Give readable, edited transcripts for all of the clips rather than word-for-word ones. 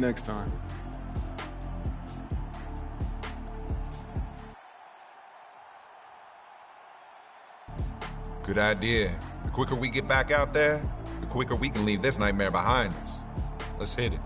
next time. Good idea. The quicker we get back out there, the quicker we can leave this nightmare behind us. Let's hit it.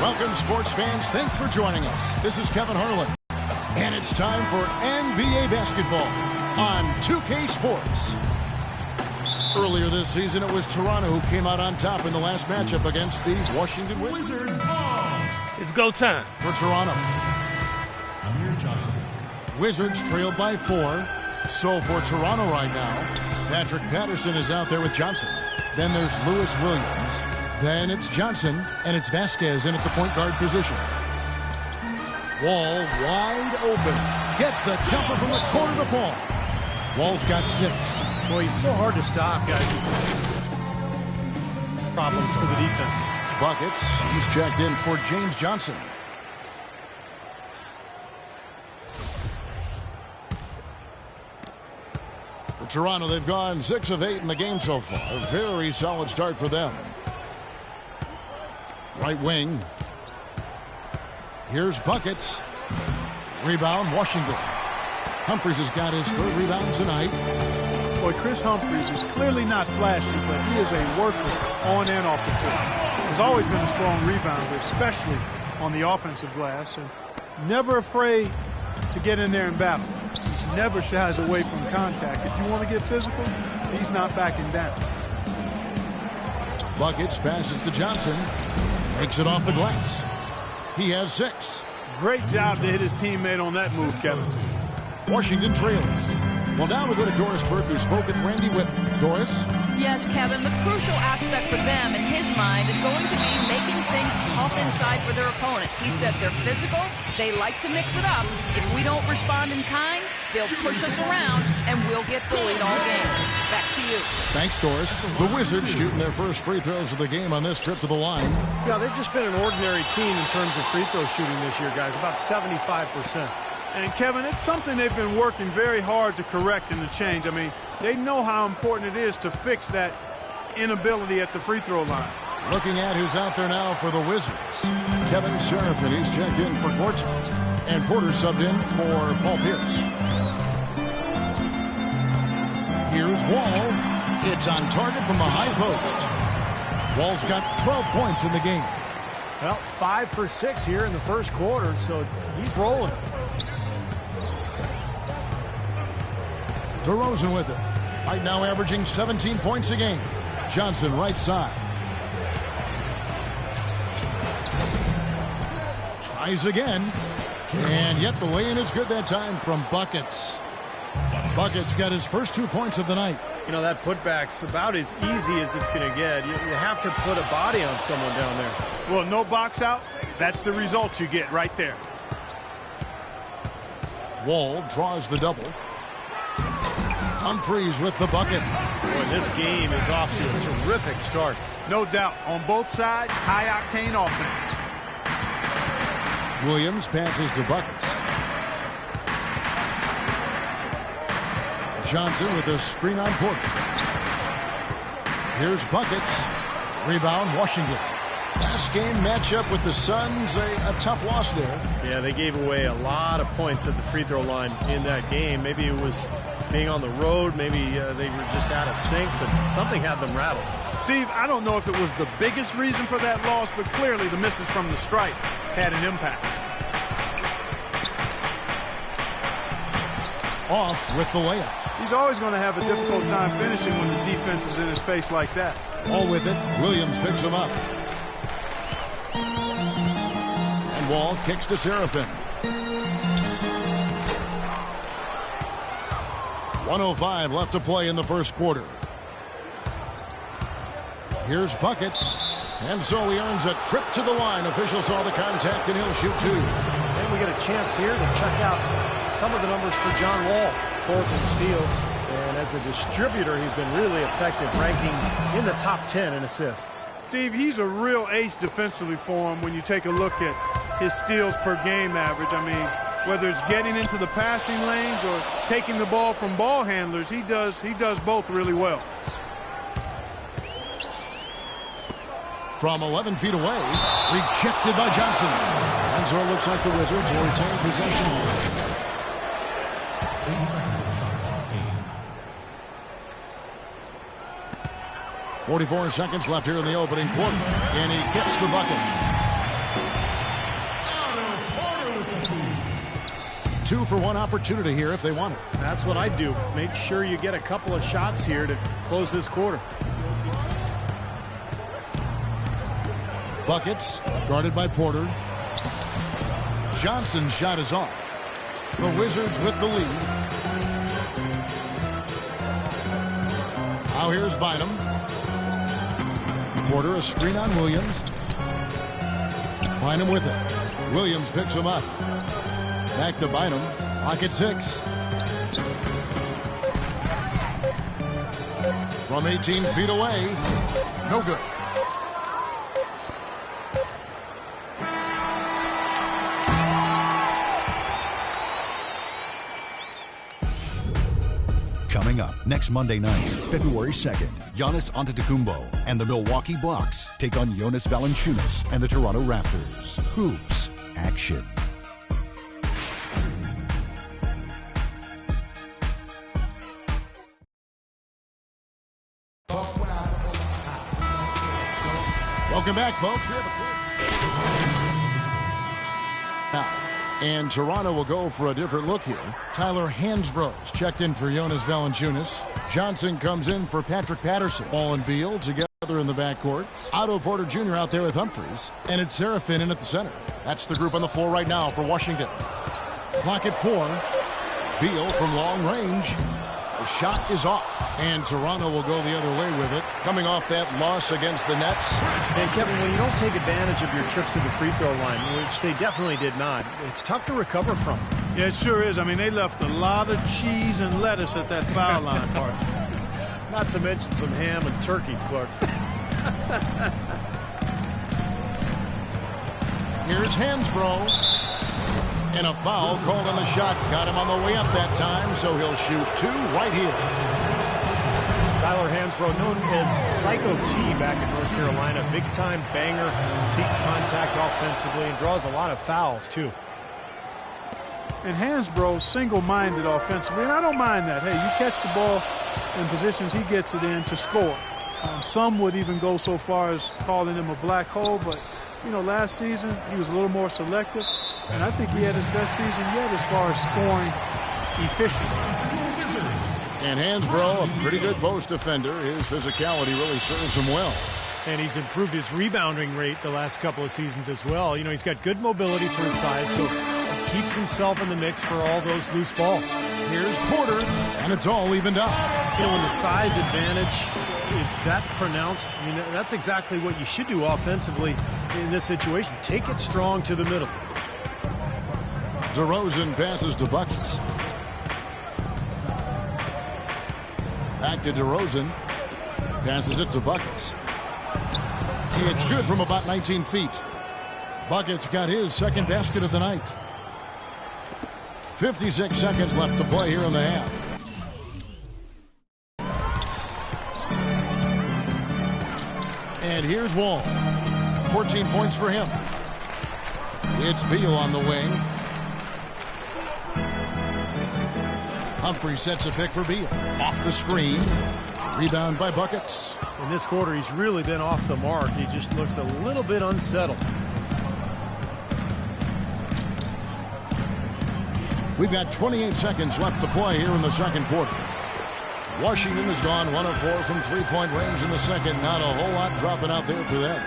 Welcome, sports fans. Thanks for joining us. This is Kevin Harlan. And it's time for NBA basketball on 2K Sports. Earlier this season, it was Toronto who came out on top in the last matchup against the Washington Wizards. It's go time for Toronto. Wizards trailed by 4. So for Toronto right now, Patrick Patterson is out there with Johnson. Then there's Lewis Williams. Then it's Johnson, and it's Vasquez in at the point guard position. Wall wide open. Gets the jumper from the corner to fall. Wall's got 6. Boy, he's so hard to stop, guys. Problems for the defense. Buckets. He's checked in for James Johnson. For Toronto, they've gone 6 of 8 in the game so far. A very solid start for them. Right wing. Here's Buckets. Rebound, Washington. Humphries has got his 3rd rebound tonight. Boy, Chris Humphries is clearly not flashy, but he is a worker on and off the court. Has always been a strong rebounder, especially on the offensive glass, and never afraid to get in there and battle. He never shies away from contact. If you want to get physical, he's not backing down. Buckets passes to Johnson. Makes it off the glass. He has 6. Great job to hit his teammate on that move, Kevin. Washington trails. Well, now we go to Doris Burke, who spoke with Randy Whitman. Doris? Yes, Kevin, the crucial aspect for them in his mind is going to be making things tough inside for their opponent. He said they're physical, they like to mix it up. If we don't respond in kind, they'll push us around, and we'll get bullied all game. Back to you. Thanks, Doris. The Wizards shooting their first free throws of the game on this trip to the line. Yeah, they've just been an ordinary team in terms of free throw shooting this year, guys. About 75%. And, Kevin, it's something they've been working very hard to correct in the change. I mean, they know how important it is to fix that inability at the free throw line. Looking at who's out there now for the Wizards. Kevin Sherriffin, he's checked in for Gortat. And Porter subbed in for Paul Pierce. Here's Wall. It's on target from the high post. Wall's got 12 points in the game. Well, 5 for 6 here in the first quarter, so he's rolling. DeRozan with it. Right now averaging 17 points a game. Johnson right side. Tries again. And yet the lay-in is good that time from Buckets. Buckets got his first 2 points of the night. You know, that putback's about as easy as it's going to get. You have to put a body on someone down there. Well, no box out. That's the result you get right there. Wall draws the double. Humphries with the bucket. Boy, this game is off to a terrific start. No doubt. On both sides, high-octane offense. Williams passes to Buckets. Johnson with a screen on Porter. Here's Buckets. Rebound, Washington. Last game matchup with the Suns, a tough loss there. Yeah, they gave away a lot of points at the free throw line in that game. Maybe it was being on the road. Maybe they were just out of sync, but something had them rattled. Steve, I don't know if it was the biggest reason for that loss, but clearly the misses from the stripe had an impact. Off with the layup. He's always going to have a difficult time finishing when the defense is in his face like that. All with it. Williams picks him up. And Wall kicks to Seraphim. 1:05 left to play in the first quarter. Here's Buckets. And so he earns a trip to the line. Official saw the contact, and he'll shoot 2. And we get a chance here to check out some of the numbers for John Wall. 14 steals. And as a distributor, he's been really effective, ranking in the top 10 in assists. Steve, he's a real ace defensively for him when you take a look at his steals per game average. I mean, whether it's getting into the passing lanes or taking the ball from ball handlers, he does both really well. From 11 feet away, rejected by Johnson. And so it looks like the Wizards will retain possession. 44 seconds left here in the opening quarter. And he gets the bucket. 2-for-1 opportunity here if they want it. That's what I'd do. Make sure you get a couple of shots here to close this quarter. Buckets, guarded by Porter. Johnson's shot is off. The Wizards with the lead. Now here's Bynum. Porter, a screen on Williams. Bynum with it. Williams picks him up. Back to Bynum. Pocket 6. From 18 feet away. No good. Coming up next Monday night, February 2nd, Giannis Antetokounmpo and the Milwaukee Bucks take on Jonas Valanciunas and the Toronto Raptors. Hoops action. Welcome back, folks. We have a now, and Toronto will go for a different look here. Tyler Hansbrough's checked in for Jonas Valanciunas. Johnson comes in for Patrick Patterson. Ball and Beal together in the backcourt. Otto Porter Jr. out there with Humphries. And it's Serafin in at the center. That's the group on the floor right now for Washington. Clock at 4. Beal from long range. The shot is off, and Toronto will go the other way with it, coming off that loss against the Nets. And Kevin, when you don't take advantage of your trips to the free throw line, which they definitely did not, it's tough to recover from. Yeah, it sure is. I mean, they left a lot of cheese and lettuce at that foul line part. Not to mention some ham and turkey, Clark. Here's Hansbrough. And a foul called on the shot. Got him on the way up that time, so he'll shoot 2 right here. Tyler Hansbrough, known as Psycho T back in North Carolina. Big-time banger, seeks contact offensively, and draws a lot of fouls, too. And Hansbrough single-minded offensively, and I don't mind that. Hey, you catch the ball in positions he gets it in to score. Some would even go so far as calling him a black hole, but, you know, last season he was a little more selective. And I think he had his best season yet as far as scoring efficient. And Hansbrough, a pretty good post defender. His physicality really serves him well. And he's improved his rebounding rate the last couple of seasons as well. You know, he's got good mobility for his size, so he keeps himself in the mix for all those loose balls. Here's Porter, and it's all evened up. You know, when the size advantage is that pronounced, I mean, that's exactly what you should do offensively in this situation. Take it strong to the middle. DeRozan passes to Buckets. Back to DeRozan. Passes it to Buckets. It's good from about 19 feet. Buckets got his second basket of the night. 56 seconds left to play here in the half. And here's Wall. 14 points for him. It's Beal on the wing. Humphrey sets a pick for Beal. Off the screen. Rebound by Buckets. In this quarter, he's really been off the mark. He just looks a little bit unsettled. We've got 28 seconds left to play here in the second quarter. Washington has gone 1 of 4 from three-point range in the second. Not a whole lot dropping out there for them.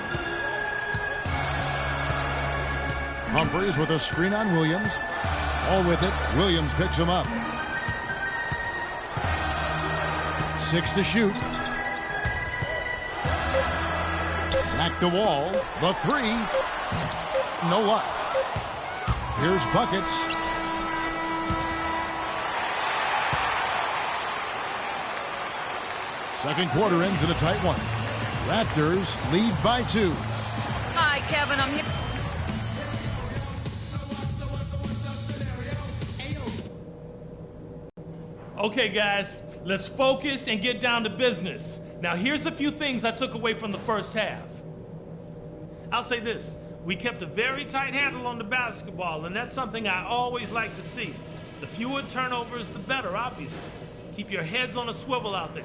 Humphries with a screen on Williams. All with it. Williams picks him up. 6 to shoot. Back to Wall. The 3. No luck. Here's Buckets. Second quarter ends in a tight one. Raptors lead by 2. Hi, Kevin. I'm here. Okay, guys, let's focus and get down to business. Now, here's a few things I took away from the first half. I'll say this. We kept a very tight handle on the basketball, and that's something I always like to see. The fewer turnovers, the better, obviously. Keep your heads on a swivel out there.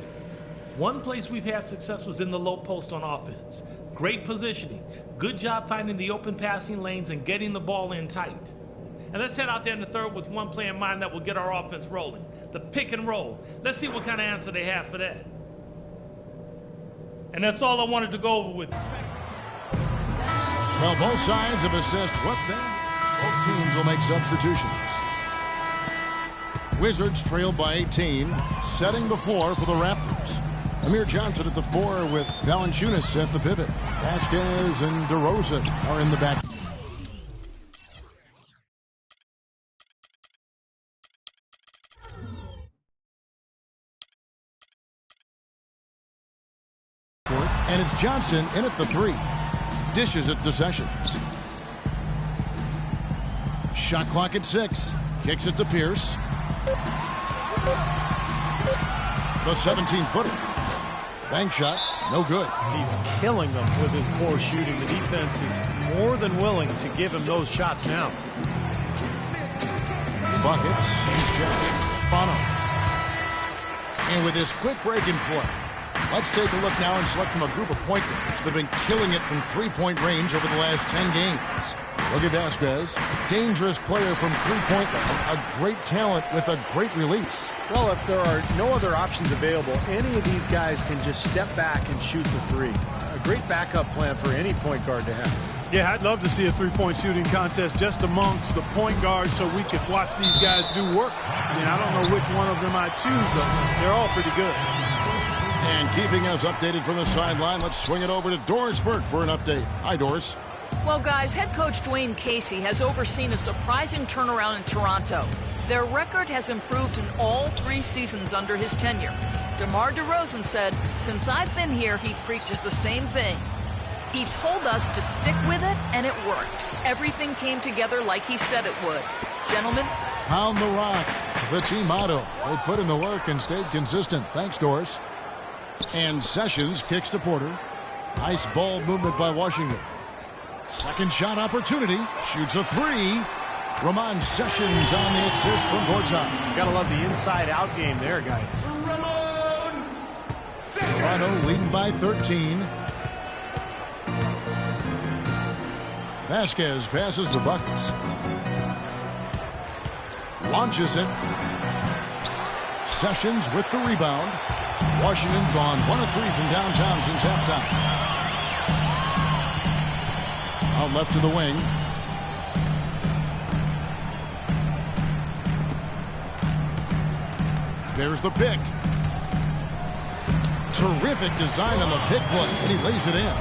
One place we've had success was in the low post on offense. Great positioning. Good job finding the open passing lanes and getting the ball in tight. And let's head out there in the third with one play in mind that will get our offense rolling. The pick and roll. Let's see what kind of answer they have for that. And that's all I wanted to go over with you. Well, both sides have assessed what then. Both teams will make substitutions. Wizards trail by 18, setting the floor for the Raptors. Amir Johnson at the 4 with Valanciunas at the pivot. Vasquez and DeRozan are in the back. And it's Johnson in at the 3. Dishes it to Sessions. Shot clock at 6. Kicks it to Pierce. The 17-footer. Bank shot, no good. He's killing them with his poor shooting. The defense is more than willing to give him those shots now. Buckets. Bonos. And with this quick break in play, let's take a look now and select from a group of point guards that have been killing it from three-point range over the last 10 games. Look at Vasquez, dangerous player from three-point line, a great talent with a great release. Well, if there are no other options available, any of these guys can just step back and shoot the three. A great backup plan for any point guard to have. Yeah, I'd love to see a three-point shooting contest just amongst the point guards so we could watch these guys do work. I mean, I don't know which one of them I'd choose, though. They're all pretty good. And keeping us updated from the sideline, let's swing it over to Doris Burke for an update. Hi, Doris. Well, guys, head coach Dwayne Casey has overseen a surprising turnaround in Toronto. Their record has improved in all 3 seasons under his tenure. DeMar DeRozan said, "Since I've been here, he preaches the same thing. He told us to stick with it, and it worked. Everything came together like he said it would. Gentlemen." Pound the rock, the team motto. They put in the work and stayed consistent. Thanks, Doris. And Sessions kicks to Porter. Nice ball movement by Washington. Second shot opportunity. Shoots a 3. Ramon Sessions on the assist from Gortat. Gotta love the inside-out game there, guys. Toronto leading by 13. Vasquez passes to Buckets. Launches it. Sessions with the rebound. Washington's gone 1 of 3 from downtown since halftime. Out left to the wing. There's the pick. Terrific design on the pick play, and he lays it in.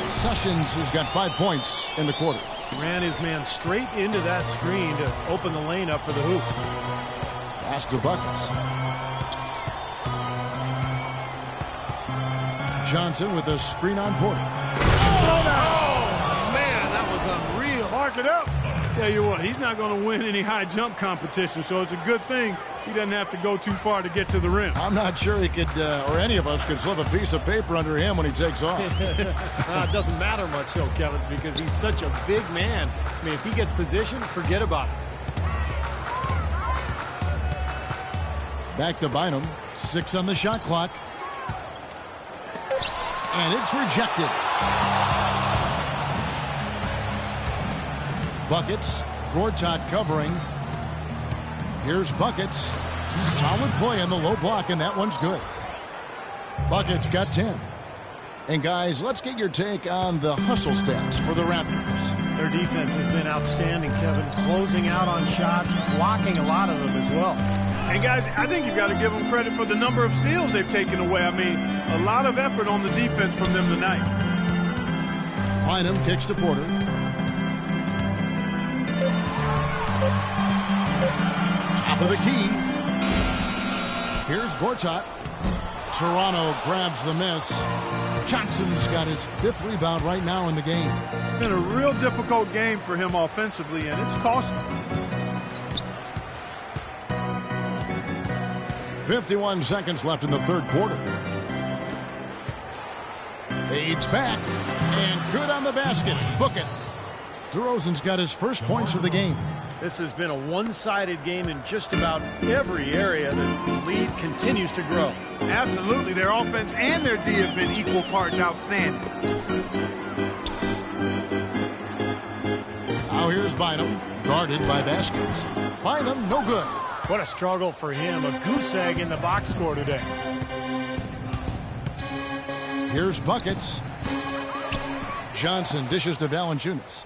Sessions has got 5 points in the quarter. Ran his man straight into that screen to open the lane up for the hoop. Pass to Buckets. Johnson with a screen on Porter. Oh, man, that was unreal. Mark it up. Tell you what, he's not going to win any high jump competition, so it's a good thing he doesn't have to go too far to get to the rim. I'm not sure he could, or any of us could slip a piece of paper under him when he takes off. It doesn't matter much, though, Kevin, because he's such a big man. I mean, if he gets positioned, forget about it. Back to Bynum. 6 on the shot clock. And it's rejected. Buckets. Gortat covering. Here's Buckets. Solid play on the low block, and that one's good. Buckets got 10. And guys, let's get your take on the hustle stats for the Raptors. Their defense has been outstanding, Kevin. Closing out on shots, blocking a lot of them as well. And guys, I think you've got to give them credit for the number of steals they've taken away. I mean, a lot of effort on the defense from them tonight. Bynum kicks to Porter. Top of the key. Here's Gortat. Toronto grabs the miss. Johnson's got his 5th rebound right now in the game. It's been a real difficult game for him offensively, and it's costly. 51 seconds left in the third quarter. Fades back. And good on the basket. Book it. DeRozan's got his first points of the game. This has been a one-sided game in just about every area. The lead continues to grow. Absolutely. Their offense and their D have been equal parts outstanding. Now here's Bynum, guarded by Vasquez. Bynum, no good. What a struggle for him. A goose egg in the box score today. Here's Buckets. Johnson dishes to Valanciunas.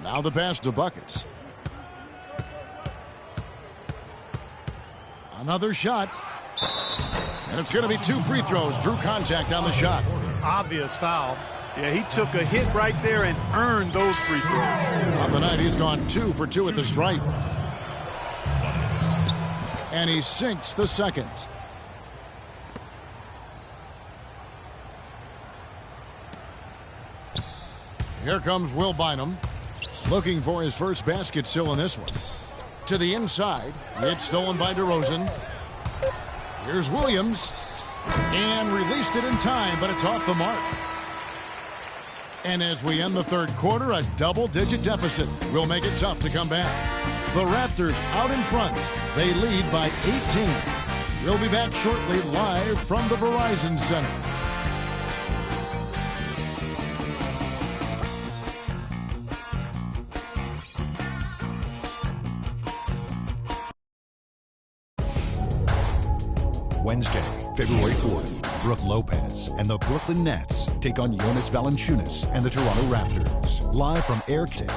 Now the pass to Buckets. Another shot. And it's going to be 2 free throws. Drew contact on the shot. Obvious foul. Yeah, he took a hit right there and earned those free throws. On the night, he's gone 2 for 2 at the stripe. And he sinks the second. Here comes Will Bynum, looking for his first basket still in this one. To the inside, it's stolen by DeRozan. Here's Williams, and released it in time, but it's off the mark. And as we end the third quarter, a double-digit deficit will make it tough to come back. The Raptors out in front. They lead by 18. We'll be back shortly live from the Verizon Center. Wednesday, February 4th, Brooke Lopez and the Brooklyn Nets take on Jonas Valanciunas and the Toronto Raptors. Live from Airkick.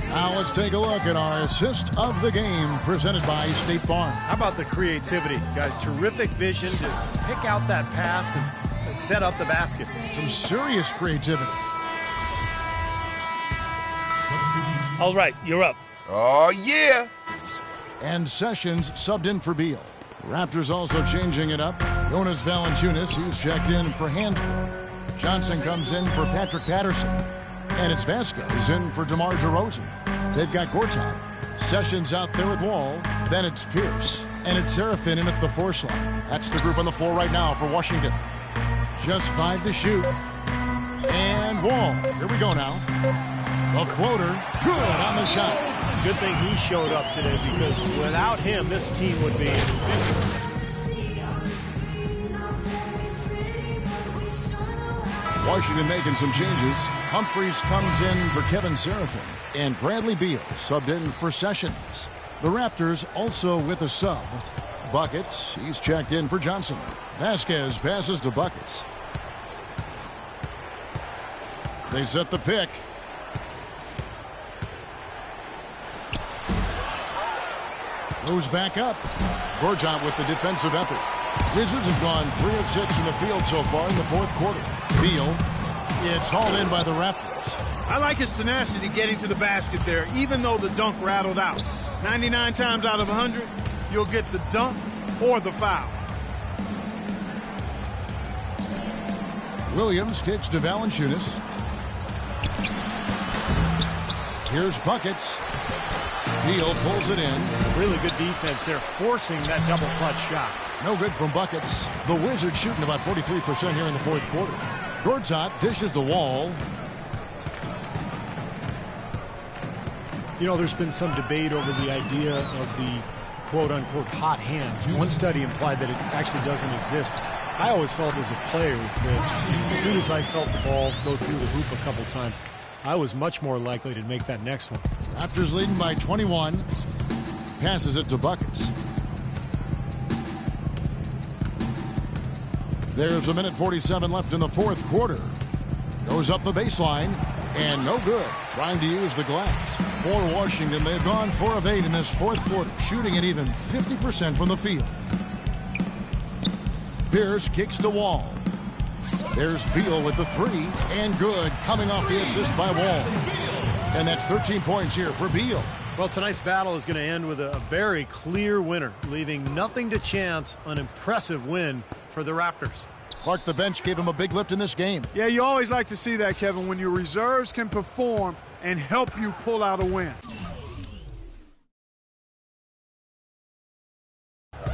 Now let's take a look at our assist of the game presented by State Farm. How about the creativity? Guys, terrific vision to pick out that pass and set up the basket. Some serious creativity. All right, you're up. Oh, yeah. And Sessions subbed in for Beal. Raptors also changing it up. Jonas Valanciunas, he's checked in for Hansbrough. Johnson comes in for Patrick Patterson. And it's Vasquez in for DeMar DeRozan. They've got Gortat. Sessions out there with Wall. Then it's Pierce. And it's Serafin in at the 4 slot. That's the group on the floor right now for Washington. Just 5 to shoot. And Wall. Here we go now. The floater. Good on the shot. It's a good thing he showed up today because without him, this team would be in victory. Washington making some changes. Humphries comes in for Kevin Serafin. And Bradley Beal subbed in for Sessions. The Raptors also with a sub. Buckets, he's checked in for Johnson. Vasquez passes to Buckets. They set the pick. Goes back up. Gortat with the defensive effort. Wizards have gone 3 of 6 in the field so far in the fourth quarter. Beal, it's hauled in by the Raptors. I like his tenacity getting to the basket there, even though the dunk rattled out. 99 times out of 100, you'll get the dunk or the foul. Williams kicks to Valanciunas. Here's Buckets. Beal pulls it in. Really good defense there, forcing that double clutch shot. No good from Buckets. The Wizards shooting about 43% here in the fourth quarter. Gortat dishes the Wall. You know, there's been some debate over the idea of the quote-unquote hot hand. One study implied that it actually doesn't exist. I always felt as a player that as soon as I felt the ball go through the hoop a couple times, I was much more likely to make that next one. Raptors leading by 21. Passes it to Buckets. There's a minute 47 left in the fourth quarter. Goes up the baseline, and no good. Trying to use the glass. For Washington, they've gone 4 of 8 in this fourth quarter, shooting at even 50% from the field. Pierce kicks to Wall. There's Beal with the 3, and good, coming off the assist by Wall. And that's 13 points here for Beal. Well, tonight's battle is going to end with a very clear winner, leaving nothing to chance. An impressive win for the Raptors. Clark, the bench gave him a big lift in this game. Yeah, you always like to see that, Kevin, when your reserves can perform and help you pull out a win.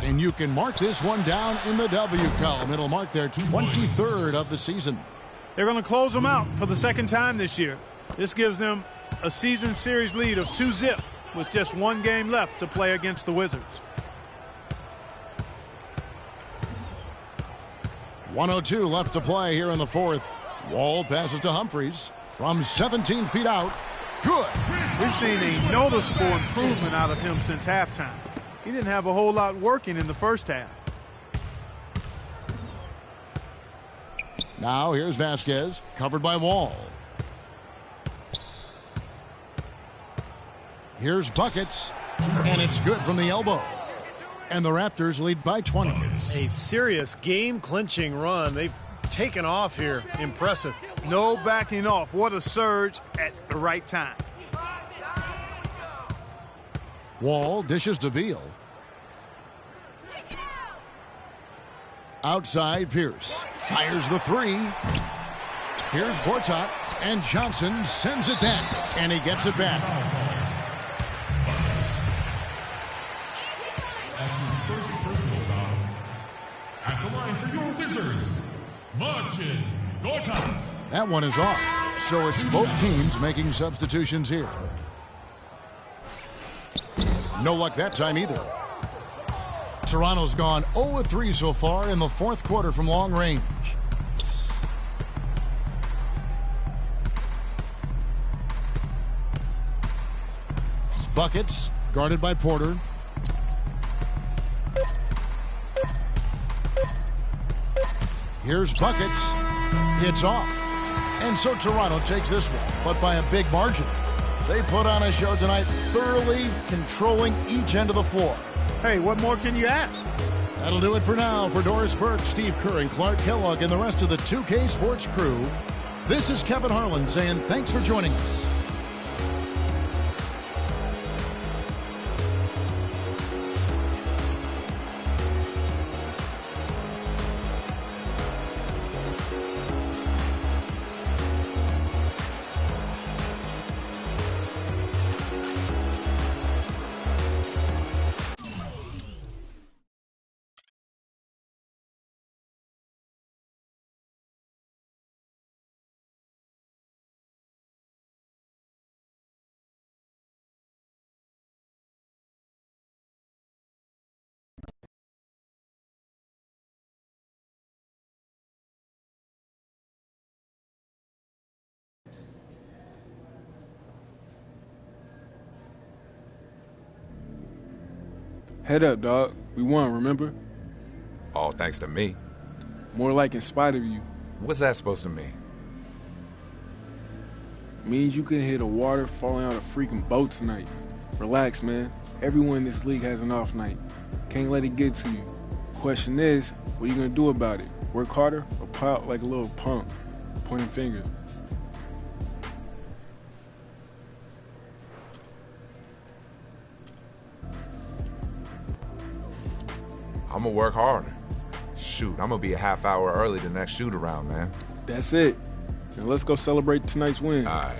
And you can mark this one down in the W column. It'll mark their 23rd of the season. They're going to close them out for the second time this year. This gives them a season series lead of 2-0 with just 1 game left to play against the Wizards. 1:02 left to play here in the fourth. Wall passes to Humphries from 17 feet out. Good. We've seen a noticeable improvement out of him since halftime. He didn't have a whole lot working in the first half. Now here's Vasquez, covered by Wall. Here's Buckets, and it's good from the elbow. And the Raptors lead by 20. A serious game-clinching run. They've taken off here. Impressive. No backing off. What a surge at the right time. Wall dishes to Beal. Outside, Pierce fires the three. Here's Gortat, and Johnson sends it back, and he gets it back. That's his first personal foul. At the line for your Wizards, Marcin Gortat. That one is off, so it's both teams making substitutions here. No luck that time either. Toronto's gone 0-3 so far in the fourth quarter from long range. Buckets, guarded by Porter. Here's Buckets. It's off. And so Toronto takes this one, but by a big margin. They put on a show tonight, thoroughly controlling each end of the floor. Hey, what more can you ask? That'll do it for now. For Doris Burke, Steve Kerr, and Clark Kellogg, and the rest of the 2K Sports crew, this is Kevin Harlan saying thanks for joining us. Head up, dog. We won, remember? All thanks to me. More like in spite of you. What's that supposed to mean? Means you can hit a water falling out a freaking boat tonight. Relax, man. Everyone in this league has an off night. Can't let it get to you. Question is, what are you gonna do about it? Work harder or pout like a little punk? Pointing fingers. I'm gonna work harder. Shoot, I'm gonna be a half hour early the next shoot around, man. That's it. Now let's go celebrate tonight's win. All right.